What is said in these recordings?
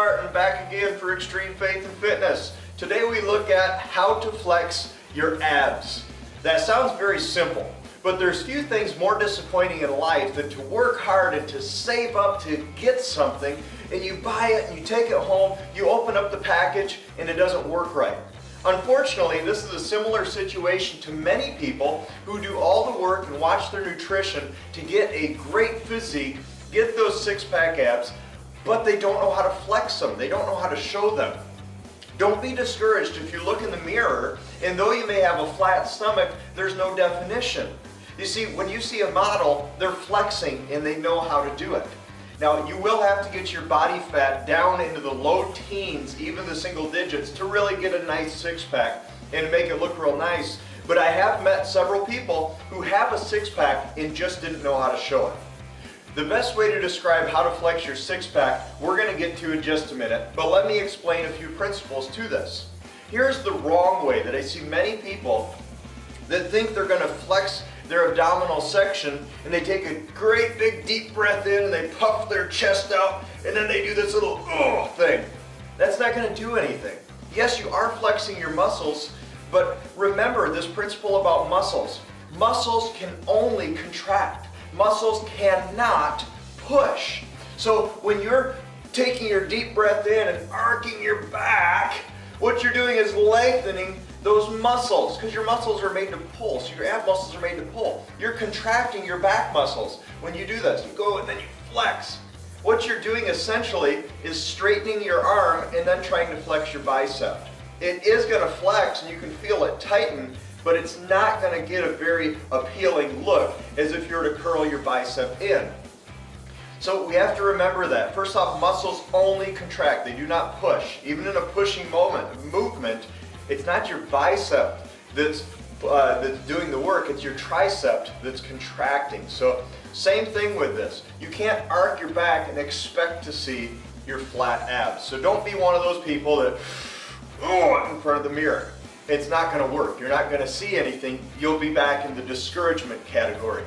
Martin back again for Extreme Faith and Fitness. Today we look at how to flex your abs. That sounds very simple, but there's few things more disappointing in life than to work hard and to save up to get something, and you buy it and you take it home, you open up the package and it doesn't work right. Unfortunately, this is a similar situation to many people who do all the work and watch their nutrition to get a great physique, get those six-pack abs, but they don't know how to flex them. They don't know how to show them. Don't be discouraged if you look in the mirror and though you may have a flat stomach, there's no definition. You see, when you see a model, they're flexing and they know how to do it. Now, you will have to get your body fat down into the low teens, even the single digits, to really get a nice six-pack and make it look real nice. But I have met several people who have a six-pack and just didn't know how to show it. The best way to describe how to flex your six-pack, we're going to get to in just a minute, but let me explain a few principles to this. Here's the wrong way that I see many people that think they're going to flex their abdominal section and they take a great big deep breath in and they puff their chest out and then they do this little thing. That's not going to do anything. Yes, you are flexing your muscles, but remember this principle about muscles. Muscles can only contract. Muscles cannot push. So when you're taking your deep breath in and arcing your back, what you're doing is lengthening those muscles, because your muscles are made to pull, so your ab muscles are made to pull. You're contracting your back muscles when you do this. You go and then you flex. What you're doing essentially is straightening your arm and then trying to flex your bicep. It is going to flex and you can feel it tighten, but it's not going to get a very appealing look as if you were to curl your bicep in. So we have to remember that. First off, muscles only contract, they do not push. Even in a pushing movement, it's not your bicep that's doing the work, it's your tricep that's contracting. So same thing with this. You can't arc your back and expect to see your flat abs. So don't be one of those people that in front of the mirror. It's not going to work. You're not going to see anything. You'll be back in the discouragement category.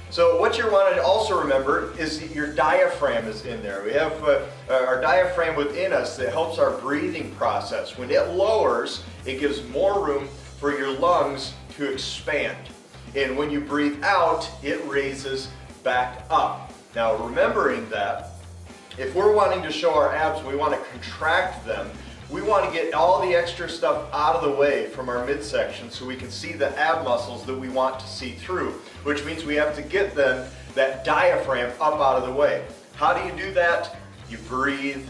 So what you want to also remember is that your diaphragm is in there. We have our diaphragm within us that helps our breathing process. When it lowers, it gives more room for your lungs to expand. And when you breathe out, it raises back up. Now remembering that, if we're wanting to show our abs, we want to contract them. We want to get all the extra stuff out of the way from our midsection so we can see the ab muscles that we want to see through, which means we have to get that diaphragm up out of the way. How do you do that? You breathe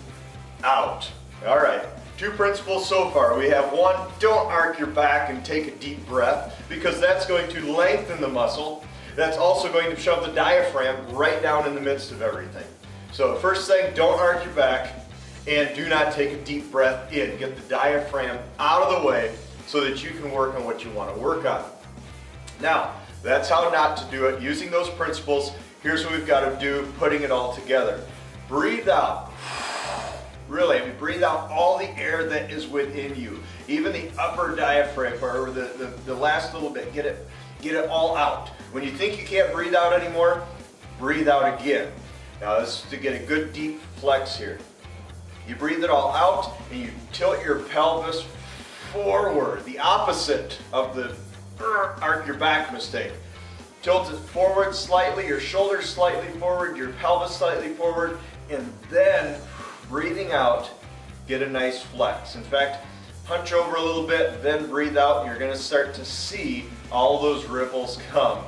out. All right, 2 principles so far. We have 1, don't arc your back and take a deep breath because that's going to lengthen the muscle. That's also going to shove the diaphragm right down in the midst of everything. So first thing, don't arc your back. And do not take a deep breath in. Get the diaphragm out of the way so that you can work on what you want to work on. Now, that's how not to do it. Using those principles, here's what we've got to do, putting it all together. Breathe out. Really, breathe out all the air that is within you. Even the upper diaphragm, or the last little bit, get it all out. When you think you can't breathe out anymore, breathe out again. Now, this is to get a good deep flex here. You breathe it all out and you tilt your pelvis forward, the opposite of the arc your back mistake. Tilt it forward slightly, your shoulders slightly forward, your pelvis slightly forward, and then breathing out, get a nice flex. In fact, hunch over a little bit, then breathe out, and you're going to start to see all those ripples come.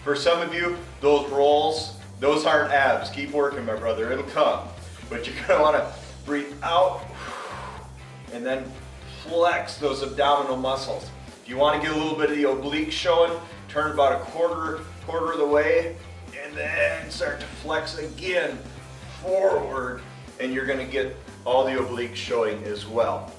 For some of you, those rolls, those aren't abs. Keep working, my brother, it'll come. But you're going to want to breathe out and then flex those abdominal muscles. If you want to get a little bit of the oblique showing, turn about a quarter of the way and then start to flex again forward, and you're going to get all the obliques showing as well.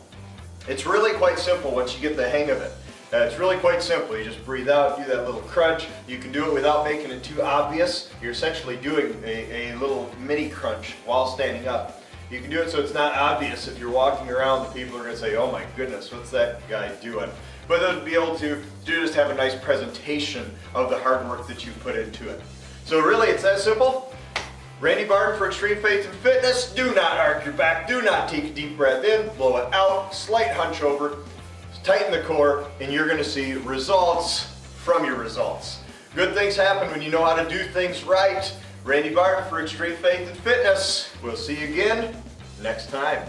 It's really quite simple once you get the hang of it. It's really quite simple. You just breathe out, do that little crunch. You can do it without making it too obvious. You're essentially doing a little mini crunch while standing up. You can do it so it's not obvious. If you're walking around, the people are going to say, oh my goodness, what's that guy doing? But they'll be able to just have a nice presentation of the hard work that you put into it. So really, it's that simple. Randy Barton for Extreme Faith and Fitness. Do not arch your back. Do not take a deep breath in. Blow it out. Slight hunch over. Tighten the core, and you're going to see results from your results. Good things happen when you know how to do things right. Randy Barton for Extreme Faith and Fitness. We'll see you again next time.